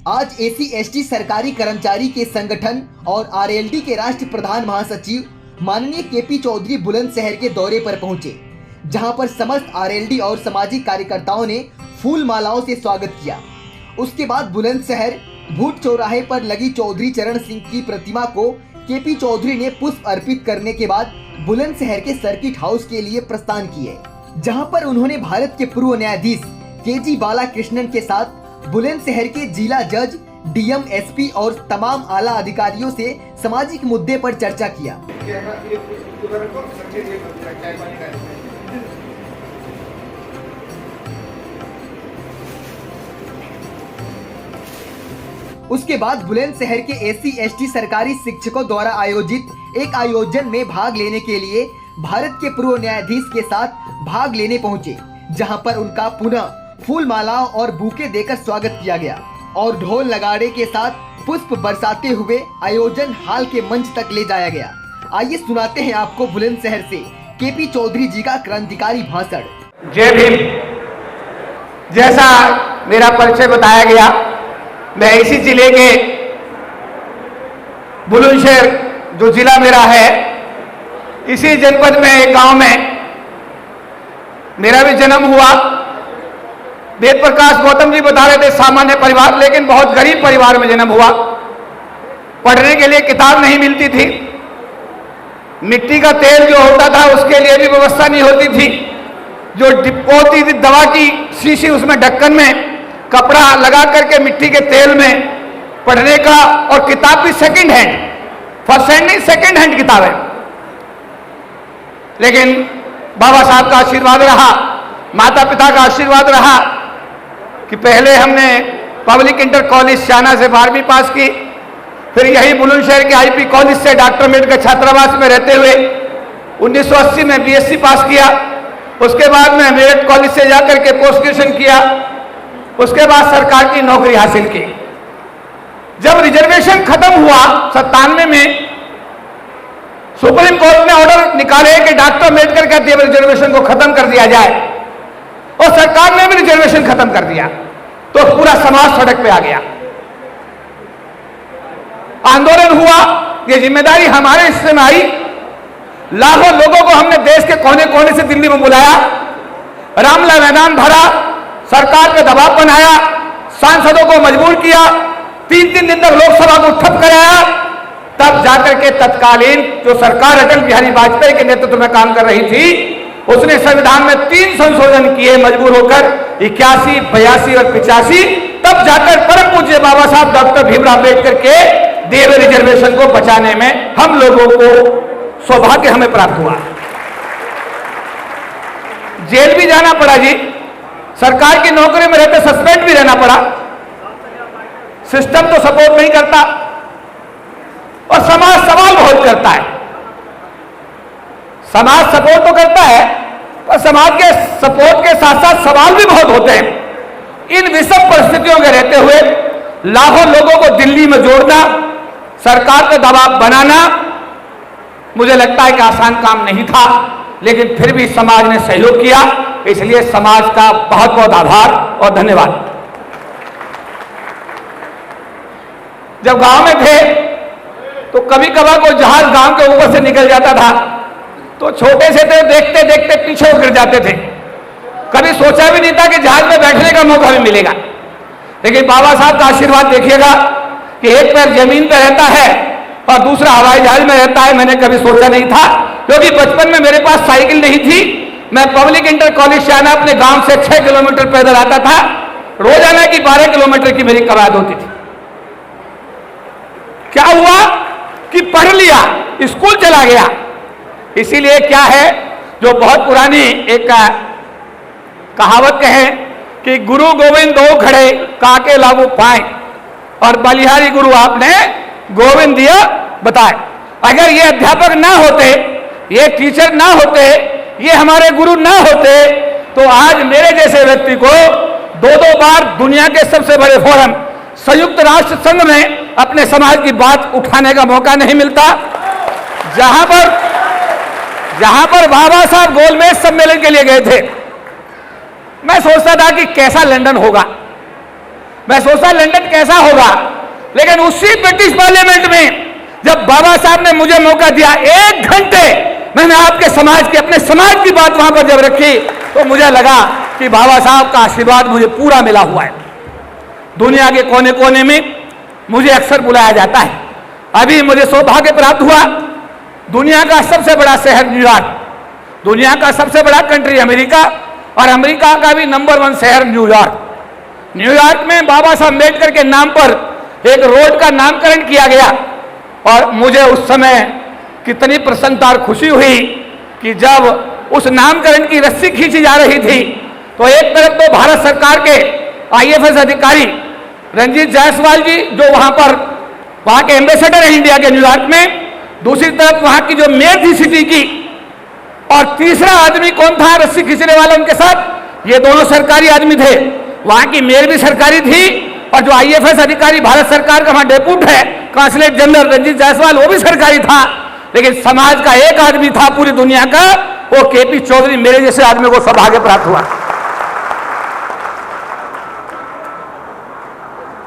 आज AC ST सरकारी कर्मचारी के संगठन और आरएलडी के राष्ट्र प्रधान महासचिव माननीय केपी चौधरी बुलंदशहर के दौरे पर पहुंचे, जहां पर समस्त आरएलडी और सामाजिक कार्यकर्ताओं ने फूल मालाओं से स्वागत किया। उसके बाद बुलंदशहर भूट चौराहे पर लगी चौधरी चरण सिंह की प्रतिमा को केपी चौधरी ने पुष्प अर्पित करने के बाद बुलंदशहर के सर्किट हाउस के लिए प्रस्थान किए, जहां पर उन्होंने भारत के पूर्व न्यायाधीश केजी बालाकृष्णन के साथ बुलंदशहर के जिला जज, डीएम, एसपी और तमाम आला अधिकारियों से सामाजिक मुद्दे पर चर्चा किया। उसके बाद बुलंदशहर के एसी एसटी सरकारी शिक्षकों द्वारा आयोजित एक आयोजन में भाग लेने के लिए भारत के पूर्व न्यायाधीश के साथ भाग लेने पहुंचे, जहां पर उनका पुनः फूल मालाओं और बुके देकर स्वागत किया गया और ढोल नगाड़े के साथ पुष्प बरसाते हुए आयोजन हाल के मंच तक ले जाया गया। आइए सुनाते हैं आपको बुलंदशहर से केपी चौधरी जी का क्रांतिकारी भाषण। जय भीम। जैसा मेरा परिचय बताया गया, मैं इसी जिले के बुलंदशहर जो जिला मेरा है, इसी जनपद में एक गांव में मेरा भी जन्म हुआ। वेद प्रकाश गौतम जी बता रहे थे सामान्य परिवार, लेकिन बहुत गरीब परिवार में जन्म हुआ। पढ़ने के लिए किताब नहीं मिलती थी, मिट्टी का तेल जो होता था उसके लिए भी व्यवस्था नहीं होती थी। जो डिब्बो होती थी दवा की शीशी, उसमें ढक्कन में कपड़ा लगा करके मिट्टी के तेल में पढ़ने का, और किताब भी सेकंड हैंड, फर्स्ट हैंड नहीं, सेकंड हैंड किताब है। लेकिन बाबा साहब का आशीर्वाद रहा, माता पिता का आशीर्वाद रहा कि पहले हमने पब्लिक इंटर कॉलेज शाना से 12वीं पास की, फिर यही बुलंदशहर के आईपी कॉलेज से डॉक्टर अम्बेडकर छात्रावास में रहते हुए 1980 में बीएससी पास किया। उसके बाद में मेरठ कॉलेज से जाकर के पोस्ट ग्रेजुएशन किया। उसके बाद सरकार की नौकरी हासिल की। जब रिजर्वेशन खत्म हुआ 97 में, सुप्रीम कोर्ट ने ऑर्डर निकाले कि डॉक्टर अम्बेडकर कहते हैं रिजर्वेशन को खत्म कर दिया जाए, और सरकार ने भी रिजर्वेशन खत्म कर दिया, तो पूरा समाज सड़क पे आ गया। आंदोलन हुआ, ये जिम्मेदारी हमारे हिस्से में आई। लाखों लोगों को हमने देश के कोने कोने से दिल्ली में बुलाया, रामला मैदान भरा, सरकार पे दबाव बनाया, सांसदों को मजबूर किया, 3-3 दिन तक लोकसभा को ठप कराया। तब जाकर के तत्कालीन जो सरकार अटल बिहारी वाजपेयी के नेतृत्व में काम कर रही थी, उसने संविधान में 3 संशोधन किए मजबूर होकर, 81, 82 और 85। तब जाकर परम पूज्य बाबा साहब डॉक्टर भीमराव अम्बेडकर के दिए हुए रिजर्वेशन को बचाने में हम लोगों को सौभाग्य हमें प्राप्त हुआ। जेल भी जाना पड़ा जी, सरकार की नौकरी में रहते सस्पेंड भी रहना पड़ा। सिस्टम तो सपोर्ट नहीं करता और समाज सवाल बहुत करता है। समाज सपोर्ट तो करता है, पर समाज के सपोर्ट के साथ साथ सवाल भी बहुत होते हैं। इन विषम परिस्थितियों के रहते हुए लाखों लोगों को दिल्ली में जोड़ना, सरकार पर दबाव बनाना, मुझे लगता है कि आसान काम नहीं था, लेकिन फिर भी समाज ने सहयोग किया। इसलिए समाज का बहुत बहुत आभार और धन्यवाद। जब गांव में थे तो कभी कभार कोई जहाज गांव के ऊपर से निकल जाता था, तो छोटे से थे, देखते देखते पीछे गिर जाते थे। कभी सोचा भी नहीं था कि जहाज में बैठने का मौका भी मिलेगा। लेकिन बाबा साहब का आशीर्वाद देखिएगा कि एक पैर जमीन पर रहता है और दूसरा हवाई जहाज में रहता है। मैंने कभी सोचा नहीं था, क्योंकि बचपन में मेरे पास साइकिल नहीं थी। मैं पब्लिक इंटर कॉलेज से आना अपने गांव से 6 किलोमीटर पैदल आता था। रोजाना की 12 किलोमीटर की मेरी कवायद होती थी। क्या हुआ कि पढ़ लिया, स्कूल चला गया। इसीलिए क्या है, जो बहुत पुरानी एक कहावत कहे कि गुरु गोविंद दो खड़े काके लागू पाए, और बलिहारी गुरु आपने गोविंद दिया बताए। अगर ये अध्यापक ना होते, ये टीचर ना होते, ये हमारे गुरु ना होते, तो आज मेरे जैसे व्यक्ति को 2-2 बार दुनिया के सबसे बड़े फोरम संयुक्त राष्ट्र संघ में अपने समाज की बात उठाने का मौका नहीं मिलता। जहां पर बाबा साहब गोलमेज सम्मेलन के लिए गए थे, मैं सोचता था कि कैसा लंदन होगा। मैं सोचता लंदन कैसा होगा, लेकिन उसी ब्रिटिश पार्लियामेंट में जब बाबा साहब ने मुझे मौका दिया, 1 घंटे मैंने आपके समाज की, अपने समाज की बात वहां पर जब रखी, तो मुझे लगा कि बाबा साहब का आशीर्वाद मुझे पूरा मिला हुआ है। दुनिया के कोने कोने में मुझे अक्सर बुलाया जाता है। अभी मुझे सौभाग्य प्राप्त हुआ, दुनिया का सबसे बड़ा शहर न्यूयॉर्क, दुनिया का सबसे बड़ा कंट्री अमेरिका, और अमेरिका का भी नंबर 1 शहर न्यूयॉर्क। न्यूयॉर्क में बाबा साहब अम्बेडकर के नाम पर एक रोड का नामकरण किया गया, और मुझे उस समय कितनी प्रसन्नता और खुशी हुई कि जब उस नामकरण की रस्सी खींची जा रही थी, तो एक तरफ तो भारत सरकार के IFS अधिकारी रंजीत जायसवाल जी, जो वहां के एम्बेसडर हैं इंडिया के न्यूयॉर्क में, दूसरी तरफ वहां की जो मेयर थी सिटी की, और तीसरा आदमी कौन था रस्सी खींचने वाला उनके साथ, ये दोनों सरकारी आदमी थे। वहां की मेयर भी सरकारी थी, और जो IFS अधिकारी भारत सरकार का वहां डेप्यूट है, कांसुलेट जनरल रंजीत जायसवाल, वो भी सरकारी था। लेकिन समाज का एक आदमी था पूरी दुनिया का, वो KP चौधरी, मेरे जैसे आदमी को सौभाग्य प्राप्त हुआ।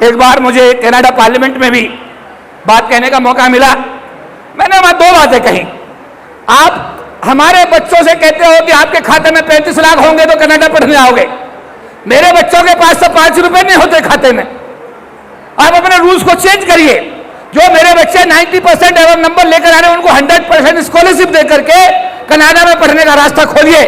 एक बार मुझे कनाडा पार्लियामेंट में भी बात कहने का मौका मिला। मैंने वहां 2 बातें कही। आप हमारे बच्चों से कहते हो कि आपके खाते में 35 लाख होंगे तो कनाडा पढ़ने आओगे, मेरे बच्चों के पास तो 5 रुपए नहीं होते खाते में। आप अपने रूल्स को चेंज करिए। जो मेरे बच्चे 90% एवं नंबर लेकर आ रहे हैं, उनको 100% स्कॉलरशिप देकर के कनाडा में पढ़ने का रास्ता खोलिए।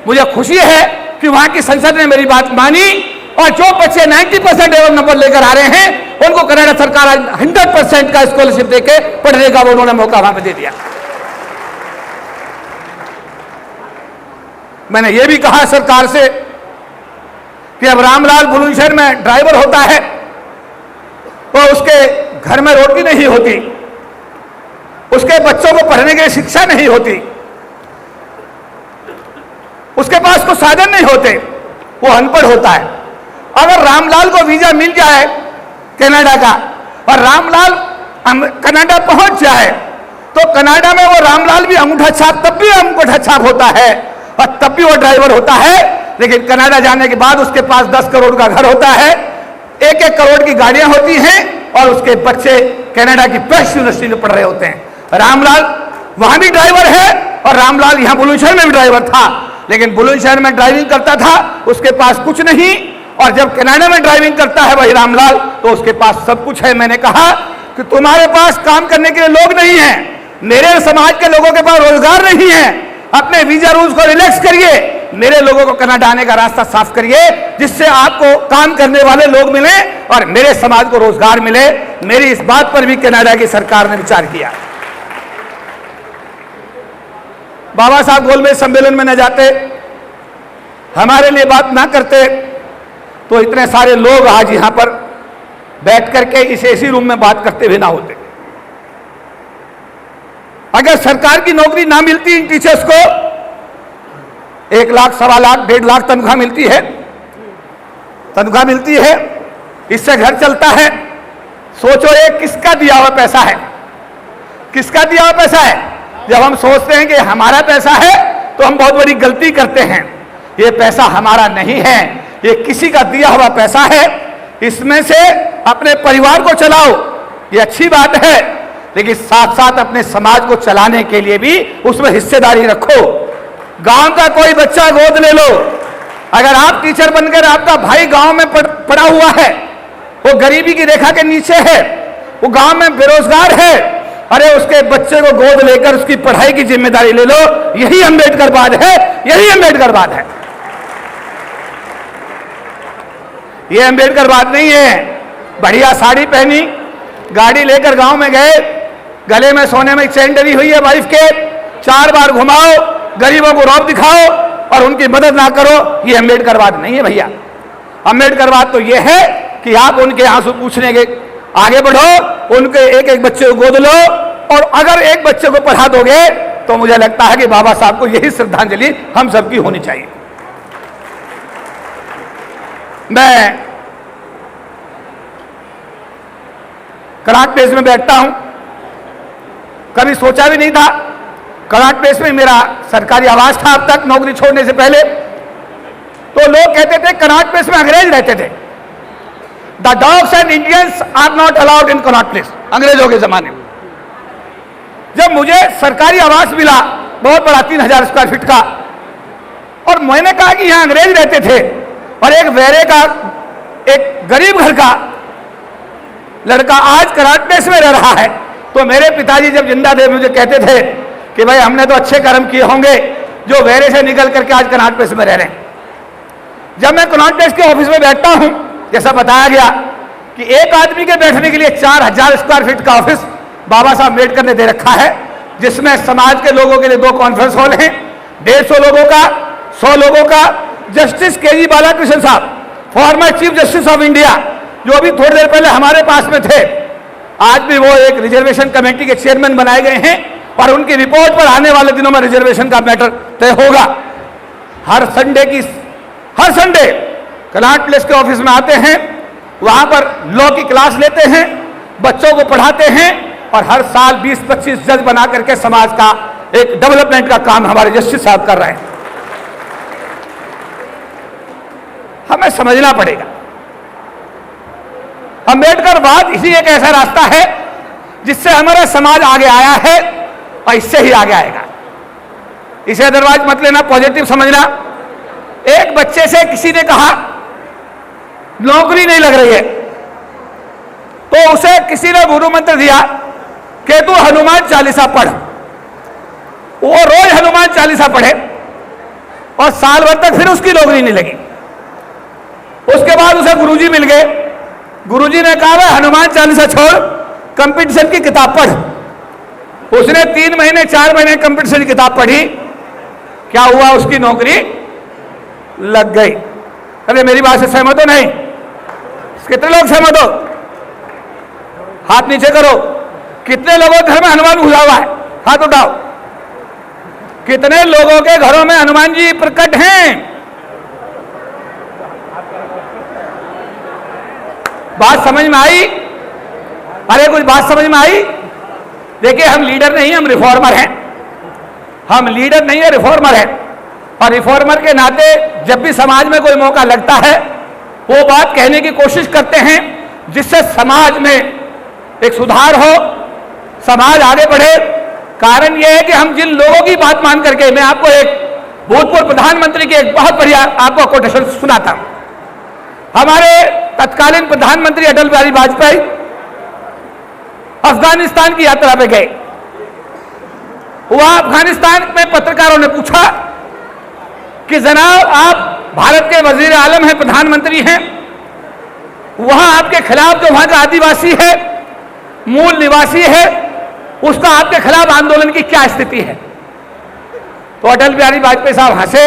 मुझे खुशी है कि वहां की संसद ने मेरी बात मानी, और जो बच्चे 90% एवं नंबर लेकर आ रहे हैं, उनको कनाडा सरकार 100% का स्कॉलरशिप देके पढ़ने का उन्होंने मौका वहां पर दे दिया। मैंने ये भी कहा सरकार से कि अब रामलाल बुलंदशहर में ड्राइवर होता है तो उसके घर में रोटी नहीं होती, उसके बच्चों को पढ़ने के लिए शिक्षा नहीं होती, उसके पास कोई साधन नहीं होते, वो अनपढ़ होता है। अगर रामलाल को वीजा मिल जाए कनाडा का, और रामलाल कनाडा पहुंच जाए, तो कनाडा में वो रामलाल भी अंगूठा छाप, तब भी अंगूठा छाप होता है, और तब भी वो ड्राइवर होता है। लेकिन कनाडा जाने के बाद उसके पास 10 करोड़ का घर होता है, 1-1 करोड़ की गाड़ियां होती हैं, और उसके बच्चे कनाडा की बेस्ट यूनिवर्सिटी में पढ़ रहे होते हैं। रामलाल वहां भी ड्राइवर है, और रामलाल यहां बुलंदशहर में भी ड्राइवर था। लेकिन बुलंदशहर में ड्राइविंग करता था, उसके पास कुछ नहीं, और जब कनाडा में ड्राइविंग करता है वही रामलाल, तो उसके पास सब कुछ है। मैंने कहा कि तुम्हारे पास काम करने के लिए लोग नहीं है, मेरे समाज के लोगों के पास रोजगार नहीं है, अपने वीजा रूल्स को रिलैक्स करिए, मेरे लोगों को कनाडा आने का रास्ता साफ करिए, जिससे आपको काम करने वाले लोग मिले और मेरे समाज को रोजगार मिले। मेरी इस बात पर भी कनाडा की सरकार ने विचार किया। बाबा साहब गोलमेज सम्मेलन में न जाते, हमारे लिए बात ना करते, तो इतने सारे लोग आज यहां पर बैठ करके इस एसी रूम में बात करते भी ना होते। अगर सरकार की नौकरी ना मिलती इन टीचर्स को, 1 लाख, 1.25 लाख, 1.5 लाख तनख्वाह मिलती है, इससे घर चलता है। सोचो ये किसका दिया हुआ पैसा है, किसका दिया हुआ पैसा है। जब हम सोचते हैं कि हमारा पैसा है तो हम बहुत बड़ी गलती करते हैं। ये पैसा हमारा नहीं है, ये किसी का दिया हुआ पैसा है। इसमें से अपने परिवार को चलाओ, ये अच्छी बात है, लेकिन साथ साथ अपने समाज को चलाने के लिए भी उसमें हिस्सेदारी रखो। गांव का कोई बच्चा गोद ले लो। अगर आप टीचर बनकर, आपका भाई गांव में पड़ा हुआ है, वो गरीबी की रेखा के नीचे है, वो गांव में बेरोजगार है, अरे उसके बच्चे को गोद लेकर उसकी पढ़ाई की जिम्मेदारी ले लो। यही अम्बेडकरवाद है, यही अम्बेडकरवाद है। ये अम्बेडकरवाद नहीं है। बढ़िया साड़ी पहनी, गाड़ी लेकर गांव में गए, गले में सोने में चेन डली हुई है वाइफ के, 4 बार घुमाओ, गरीबों को रौब दिखाओ और उनकी मदद ना करो, ये अम्बेडकरवाद नहीं है भैया। अम्बेडकरवाद तो ये है कि आप उनके आंसू पूछने के आगे बढ़ो, उनके एक बच्चे को गोद लो, और अगर एक बच्चे को पढ़ा दोगे तो मुझे लगता है कि बाबा साहब को यही श्रद्धांजलि हम सबकी होनी चाहिए। मैं कनाट प्लेस में बैठता हूं, कभी सोचा भी नहीं था। कनाट प्लेस में मेरा सरकारी आवास था अब तक, नौकरी छोड़ने से पहले। तो लोग कहते थे कनाट प्लेस में अंग्रेज रहते थे, the dogs and Indians are not allowed in Connaught Place, अंग्रेजों के जमाने में। जब मुझे सरकारी आवास मिला बहुत बड़ा 3000 स्क्वायर फीट का, और मैंने कहा कि यहां अंग्रेज रहते थे और एक वेरे का एक गरीब घर का लड़का आज कनॉट प्लेस में रह रहा है, तो मेरे पिताजी जब जिंदा थे मुझे कहते थे कि भाई हमने तो अच्छे कर्म किए होंगे जो वेरे से निकल करके आज कनॉट प्लेस में रह रहे हैं। जब मैं कनॉट प्लेस के ऑफिस में बैठता हूं, जैसा बताया गया कि एक आदमी के बैठने के लिए 4000 स्क्वायर फीट का ऑफिस बाबा साहब अम्बेडकर ने दे रखा है, जिसमें समाज के लोगों के लिए 2 कॉन्फ्रेंस हॉल हैं, 150 लोगों का, 100 लोगों का। Justice K G. बालाकृष्ण साहब, former chief justice of India, जो भी थोड़ी देर पहले हमारे पास में थे, आज भी वो एक रिजर्वेशन कमेटी के चेयरमैन बनाए गए हैं और उनकी रिपोर्ट पर आने वाले दिनों में रिजर्वेशन का मैटर तय होगा। हर संडे कनॉट प्लेस के ऑफिस में आते हैं, वहां पर लॉ की क्लास लेते हैं, बच्चों को पढ़ाते हैं और हर साल 20-25 जज बना करके समाज का एक डेवलपमेंट का काम हमारे जस्टिस साहब कर रहे हैं। हमें समझना पड़ेगा अम्बेडकरवाद इसी एक ऐसा रास्ता है जिससे हमारा समाज आगे आया है और इससे ही आगे आएगा। इसे अदरवाइज मत लेना, पॉजिटिव समझना। एक बच्चे से किसी ने कहा नौकरी नहीं लग रही है, तो उसे किसी ने गुरु मंत्र दिया कि तू हनुमान चालीसा पढ़। वो रोज हनुमान चालीसा पढ़े और साल भर तक फिर उसकी नौकरी नहीं लगी। उसके बाद उसे गुरुजी मिल गए, गुरुजी ने कहा भाई हनुमान चालीसा छोड़, कंपटीशन की किताब पढ़। उसने 3 महीने 4 महीने कंपटीशन की किताब पढ़ी, क्या हुआ, उसकी नौकरी लग गई। अरे मेरी बात से सहमत हो नहीं? कितने लोग सहमत हो? हाथ नीचे करो। कितने लोगों के घर में हनुमान घुसा हुआ है? हाथ उठाओ। कितने लोगों के घरों में हनुमान जी प्रकट हैं? बात समझ में आई? अरे कुछ बात समझ में आई? देखिए, हम लीडर नहीं, हम रिफॉर्मर हैं। हम लीडर नहीं है, रिफॉर्मर है। और रिफॉर्मर के नाते जब भी समाज में कोई मौका लगता है, वो बात कहने की कोशिश करते हैं जिससे समाज में एक सुधार हो, समाज आगे बढ़े। कारण यह है कि हम जिन लोगों की बात मान करके, मैं आपको एक भूतपूर्व प्रधानमंत्री की एक बहुत बढ़िया आपको कोटेशन सुनाता हूं। हमारे तत्कालीन प्रधानमंत्री अटल बिहारी वाजपेयी अफगानिस्तान की यात्रा पे गए। वहां अफगानिस्तान में पत्रकारों ने पूछा कि जनाब, आप भारत के वजीर आलम हैं, प्रधानमंत्री हैं, वहां आपके खिलाफ जो वहां का आदिवासी है, मूल निवासी है, उसका आपके खिलाफ आंदोलन की क्या स्थिति है? तो अटल बिहारी वाजपेयी साहब हंसे,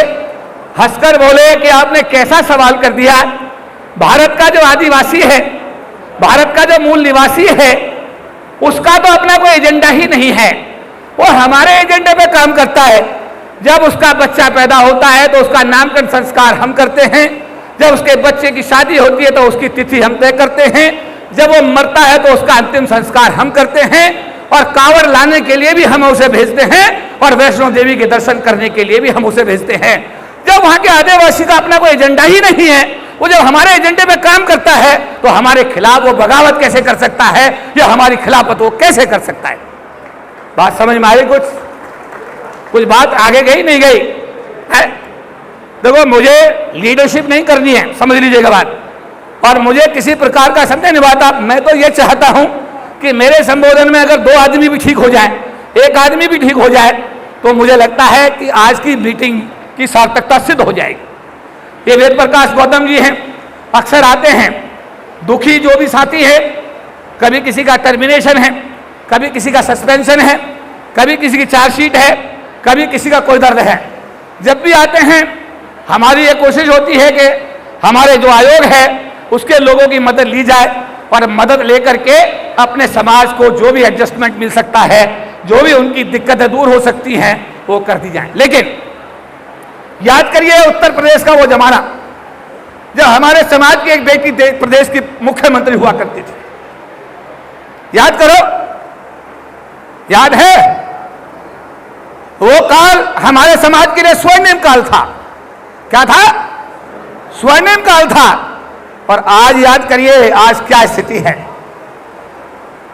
हंसकर बोले कि आपने कैसा सवाल कर दिया। भारत का जो आदिवासी है, भारत का जो मूल निवासी है, उसका तो अपना कोई एजेंडा ही नहीं है। वो हमारे एजेंडे पे काम करता है। जब उसका बच्चा पैदा होता है तो उसका नामकरण संस्कार हम करते हैं। जब उसके बच्चे की शादी होती है तो उसकी तिथि हम तय करते हैं। जब वो मरता है तो उसका अंतिम संस्कार हम करते हैं। और कांवड़ लाने के लिए भी हम उसे भेजते हैं और वैष्णो देवी के दर्शन करने के लिए भी हम उसे भेजते हैं। जब वहां के आदिवासी का अपना कोई एजेंडा ही नहीं है, वो जब हमारे एजेंडे पे काम करता है तो हमारे खिलाफ वो बगावत कैसे कर सकता है, या हमारी खिलाफत वो कैसे कर सकता है? बात समझ में आई? कुछ बात आगे गई नहीं गई है? देखो, मुझे लीडरशिप नहीं करनी है, समझ लीजिएगा बात। और मुझे किसी प्रकार का संदेह नहीं आता। मैं तो ये चाहता हूं कि मेरे संबोधन में अगर 2 आदमी भी ठीक हो जाए, 1 आदमी भी ठीक हो जाए, तो मुझे लगता है कि आज की मीटिंग की सार्थकता सिद्ध हो जाएगी। ये वेद प्रकाश गौतम जी हैं, अक्सर आते हैं। दुखी जो भी साथी है, कभी किसी का टर्मिनेशन है, कभी किसी का सस्पेंशन है, कभी किसी की चार्जशीट है, कभी किसी का कोई दर्द है, जब भी आते हैं हमारी ये कोशिश होती है कि हमारे जो आयोग है उसके लोगों की मदद ली जाए और मदद लेकर के अपने समाज को जो भी एडजस्टमेंट मिल सकता है, जो भी उनकी दिक्कतें दूर हो सकती हैं, वो कर दी जाए। लेकिन याद करिए उत्तर प्रदेश का वो जमाना जब हमारे समाज की एक बेटी प्रदेश की मुख्यमंत्री हुआ करती थी। याद करो, याद है? वो काल हमारे समाज के लिए स्वर्णिम काल था। क्या था? स्वर्णिम काल था। और आज याद करिए आज क्या स्थिति है।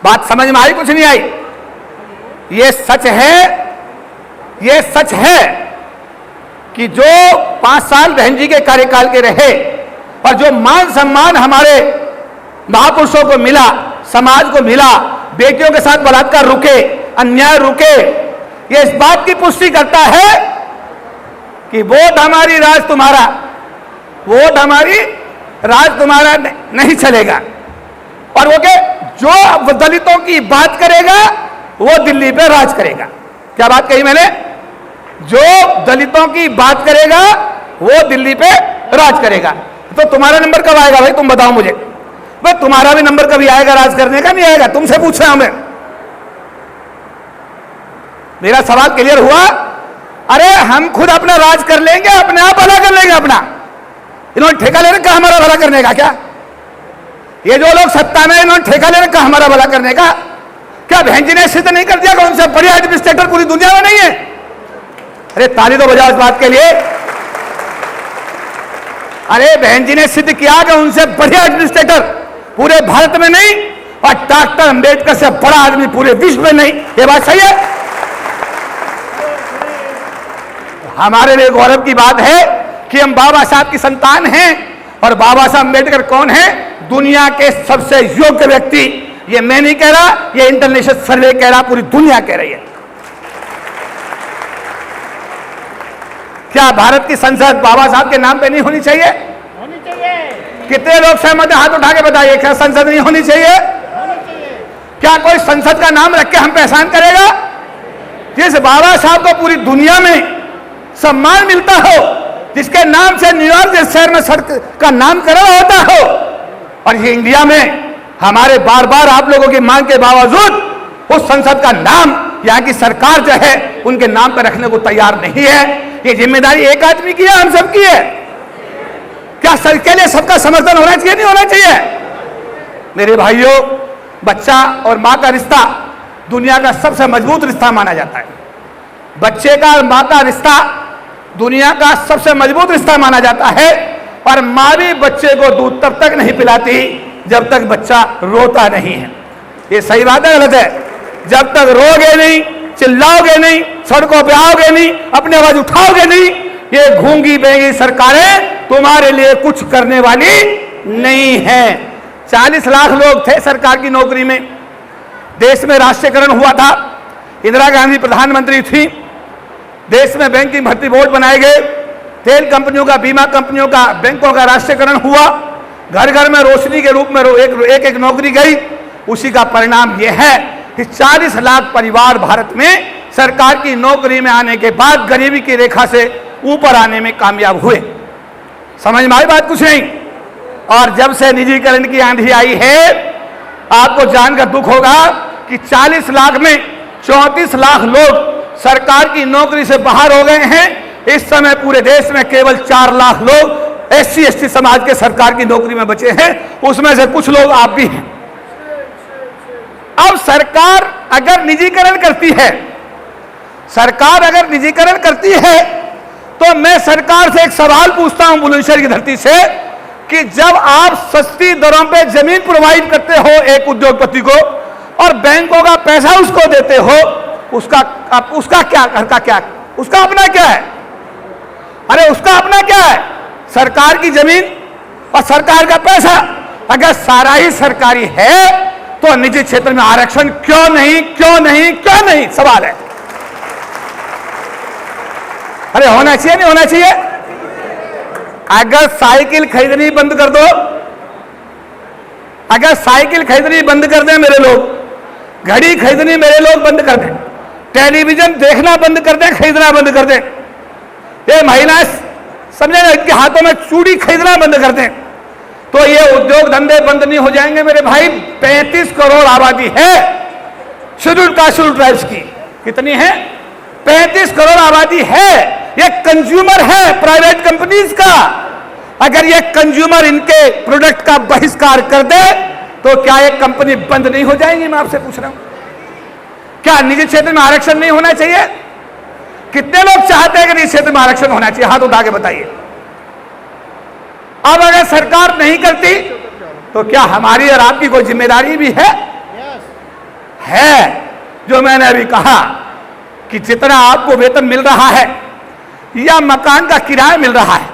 बात समझ में आई? कुछ नहीं आई? ये सच है कि जो 5 साल बहन जी के कार्यकाल के रहे और जो मान सम्मान हमारे महापुरुषों को मिला, समाज को मिला, बेटियों के साथ बलात्कार रुके, अन्याय रुके, ये इस बात की पुष्टि करता है कि वोट हमारी राज तुम्हारा, वोट हमारी राज तुम्हारा नहीं चलेगा। और वो के जो दलितों की बात करेगा वो दिल्ली पे राज करेगा। क्या बात कही मैंने? जो दलितों की बात करेगा वो दिल्ली पे राज करेगा। तो तुम्हारा नंबर कब आएगा भाई? तुम बताओ मुझे। भाई तुम्हारा भी नंबर कभी आएगा राज करने का? नहीं आएगा। तुमसे पूछ रहा हूं मैं। मेरा सवाल क्लियर हुआ? अरे हम खुद अपना राज कर लेंगे, अपने आप भला कर लेंगे अपना। इन्होंने ठेका ले रखा हमारा भला करने का क्या? ये जो लोग सत्ता में, इन्होंने ठेका ले रखा हमारा भला करने का क्या? बहन जी ने सिद्ध नहीं कर दिया कि उनसे बड़े एडमिनिस्ट्रेटर पूरी दुनिया में नहीं है? अरे ताली तो बजाओ इस बात के लिए। अरे बहन जी ने सिद्ध किया कि उनसे बड़े एडमिनिस्ट्रेटर पूरे भारत में नहीं और डॉक्टर अंबेडकर से बड़ा आदमी पूरे विश्व में नहीं। ये बात सही है? हमारे लिए गौरव की बात है कि हम बाबा साहब की संतान हैं। और बाबा साहब अंबेडकर कौन है? दुनिया के सबसे योग्य व्यक्ति। ये मैं नहीं कह रहा, ये इंटरनेशनल सर्वे कह रहा, पूरी दुनिया कह रही है। क्या भारत की संसद बाबा साहब के नाम पे नहीं होनी चाहिए? होनी चाहिए। कितने लोग सहमत हैं? हाथ उठा के बताइए। क्या संसद नहीं होनी चाहिए? होनी चाहिए। क्या कोई संसद का नाम रख के हम पे एहसान करेगा? जिस बाबा साहब को पूरी दुनिया में सम्मान मिलता हो, जिसके नाम से न्यूयॉर्क जैसे शहर में सड़क का नामकरण होता हो, और ये इंडिया में हमारे बार बार आप लोगों की मांग के बावजूद उस संसद का नाम यहाँ की सरकार जो है उनके नाम पर रखने को तैयार नहीं है। ये जिम्मेदारी एक आदमी की है, हम सब की है। क्या सर के लिए सबका समर्थन होना चाहिए? नहीं होना चाहिए? मेरे भाइयों, बच्चा और मां का रिश्ता दुनिया का सबसे मजबूत रिश्ता माना जाता है। बच्चे का और मां का रिश्ता दुनिया का सबसे मजबूत रिश्ता माना जाता है। और मां भी बच्चे को दूध तब तक नहीं पिलाती जब तक बच्चा रोता नहीं है। ये सही बात है गलत है? जब तक रोगे नहीं, चिल्लाओगे नहीं, सड़कों पे आओगे नहीं, अपनी आवाज उठाओगे नहीं, ये गूंगी बेंगी सरकारें तुम्हारे लिए कुछ करने वाली नहीं है। 40 लाख लोग थे सरकार की नौकरी में। देश में राष्ट्रीयकरण हुआ था, इंदिरा गांधी प्रधानमंत्री थी, देश में बैंकिंग भर्ती बोर्ड बनाए गए, तेल कंपनियों का, बीमा कंपनियों का, बैंकों का राष्ट्रीयकरण हुआ, घर घर में रोशनी के रूप में एक नौकरी गई। उसी का परिणाम यह है कि 40 लाख परिवार भारत में सरकार की नौकरी में आने के बाद गरीबी की रेखा से ऊपर आने में कामयाब हुए। समझ में आई बात? कुछ नहीं। और जब से निजीकरण की आंधी आई है, आपको जानकर दुख होगा कि 40 लाख में 34 लाख लोग सरकार की नौकरी से बाहर हो गए हैं। इस समय पूरे देश में केवल 4 लाख लोग SC ST समाज के सरकार की नौकरी में बचे हैं। उसमें से कुछ लोग आप भी हैं। अब सरकार अगर निजीकरण करती है, सरकार अगर निजीकरण करती है, तो मैं सरकार से एक सवाल पूछता हूं बुलंदशहर की धरती से कि जब आप सस्ती दरों पे जमीन प्रोवाइड करते हो एक उद्योगपति को और बैंकों का पैसा उसको देते हो, उसका क्या, घर का क्या, उसका अपना क्या है? अरे उसका अपना क्या है? सरकार की जमीन और सरकार का पैसा। अगर सारा ही सरकारी है तो निजी क्षेत्र में आरक्षण क्यों नहीं, क्यों नहीं, क्यों नहीं? सवाल है। अरे होना चाहिए, नहीं होना चाहिए? अगर साइकिल खरीदनी बंद कर दो, अगर साइकिल खरीदनी बंद कर दें मेरे लोग, घड़ी खरीदनी मेरे लोग बंद कर दें, टेलीविजन देखना बंद कर दें, खरीदना बंद कर दें, ये महिलाएं समझे ना, इनके हाथों में चूड़ी खरीदना बंद कर दें, तो ये उद्योग धंधे बंद नहीं हो जाएंगे मेरे भाई। 35 करोड़ आबादी है शेड्यूल्ड कास्ट शेड्यूल्ड ट्राइब्स की। कितनी है? 35 करोड़ आबादी है। ये कंज्यूमर है प्राइवेट कंपनीज का। अगर ये कंज्यूमर इनके प्रोडक्ट का बहिष्कार कर दे तो क्या ये कंपनी बंद नहीं हो जाएंगी? मैं आपसे पूछ रहा हूं। क्या निजी क्षेत्र में आरक्षण नहीं होना चाहिए? कितने लोग चाहते हैं कि निजी क्षेत्र में आरक्षण होना चाहिए? हाथ उठा के बताइए। अब अगर सरकार नहीं करती तो क्या हमारी और आपकी कोई जिम्मेदारी भी है? है। जो मैंने अभी कहा कि जितना आपको वेतन मिल रहा है या मकान का किराया मिल रहा है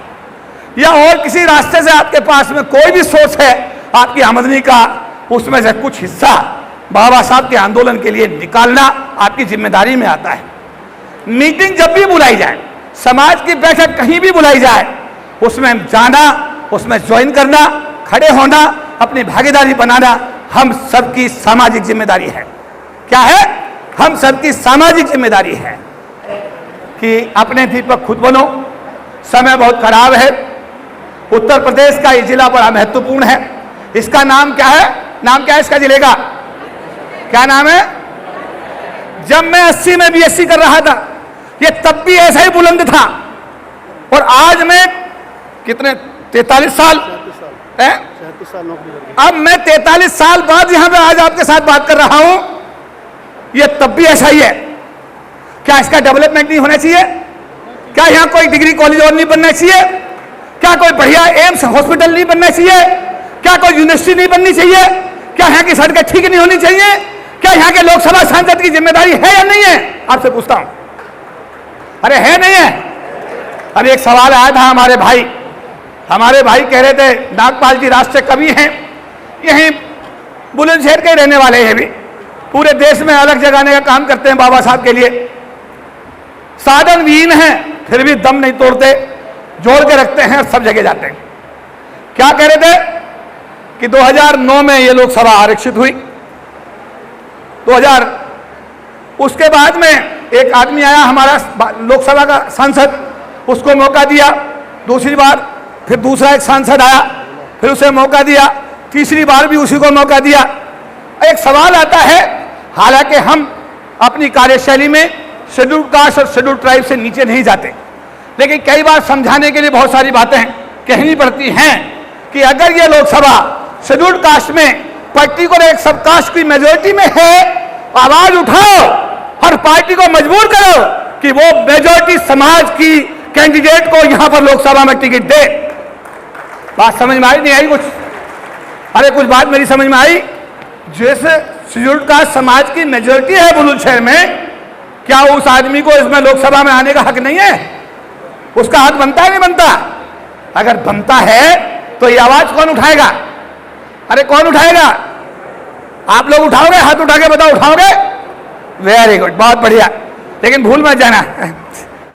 या और किसी रास्ते से आपके पास में कोई भी सोर्स है आपकी आमदनी का, उसमें से कुछ हिस्सा बाबा साहब के आंदोलन के लिए निकालना आपकी जिम्मेदारी में आता है। मीटिंग जब भी बुलाई जाए, समाज की बैठक कहीं भी बुलाई जाए, उसमें जाना, उसमें ज्वाइन करना, खड़े होना, अपनी भागीदारी बनाना हम सबकी सामाजिक जिम्मेदारी है। क्या है? हम सबकी सामाजिक जिम्मेदारी है कि अपने दीपक खुद बनो। समय बहुत खराब है। उत्तर प्रदेश का ये जिला बड़ा महत्वपूर्ण है। इसका नाम क्या है? नाम क्या है इसका जिले का? क्या नाम है? जब मैं 80 में बीएससी कर रहा था, ये तब भी ऐसा ही बुलंद था, और आज मैं कितने 43 साल है? अब मैं 43 साल बाद यहां पे आज आपके साथ बात कर रहा हूं, ये तब भी ऐसा ही है। क्या इसका डेवलपमेंट नहीं होना चाहिए? क्या यहां कोई डिग्री कॉलेज और नहीं बनना चाहिए? क्या कोई बढ़िया एम्स हॉस्पिटल नहीं बनना चाहिए? क्या कोई यूनिवर्सिटी नहीं बननी चाहिए? क्या यहाँ की सड़कें ठीक नहीं होनी चाहिए? क्या यहाँ के लोकसभा सांसद की जिम्मेदारी है या नहीं है? आपसे पूछता हूं। अरे है नहीं है? अभी एक सवाल आया था, हमारे भाई कह रहे थे नागपाल जी राष्ट्रीय कवि हैं, यहीं बुलंदशहर के रहने वाले हैं, भी पूरे देश में अलग जगाने का काम करते हैं बाबा साहब के लिए। साधन विहीन हैं फिर भी दम नहीं तोड़ते, जोड़ के रखते हैं, सब जगह जाते हैं। क्या कह रहे थे कि 2009 में ये लोकसभा आरक्षित हुई, 2000 उसके बाद में एक आदमी आया हमारा लोकसभा का सांसद, उसको मौका दिया दूसरी बार, फिर दूसरा एक सांसद आया, फिर उसे मौका दिया, तीसरी बार भी उसी को मौका दिया। एक सवाल आता है, हालांकि हम अपनी कार्यशैली में शेड्यूल कास्ट और शेड्यूल ट्राइब से नीचे नहीं जाते, लेकिन कई बार समझाने के लिए बहुत सारी बातें कहनी पड़ती हैं कि अगर ये लोकसभा शेड्यूल कास्ट में पर्टिकुलर एक सब कास्ट की मेजोरिटी में है, आवाज उठाओ, हर पार्टी को मजबूर करो कि वो मेजोरिटी समाज की कैंडिडेट को यहां पर लोकसभा में टिकट दे। बात समझ में आई नहीं आई कुछ? अरे कुछ बात मेरी समझ में आई? जैसे शेड्यूल कास्ट समाज की मेजोरिटी है बुलंदशहर में, क्या उस आदमी को इसमें लोकसभा में आने का हक नहीं है? उसका हक बनता है नहीं बनता? अगर बनता है तो ये आवाज कौन उठाएगा? अरे कौन उठाएगा? आप लोग उठाओगे? हाथ उठा के बताओ, उठाओगे? वेरी गुड, बहुत बढ़िया, लेकिन भूल मत जाना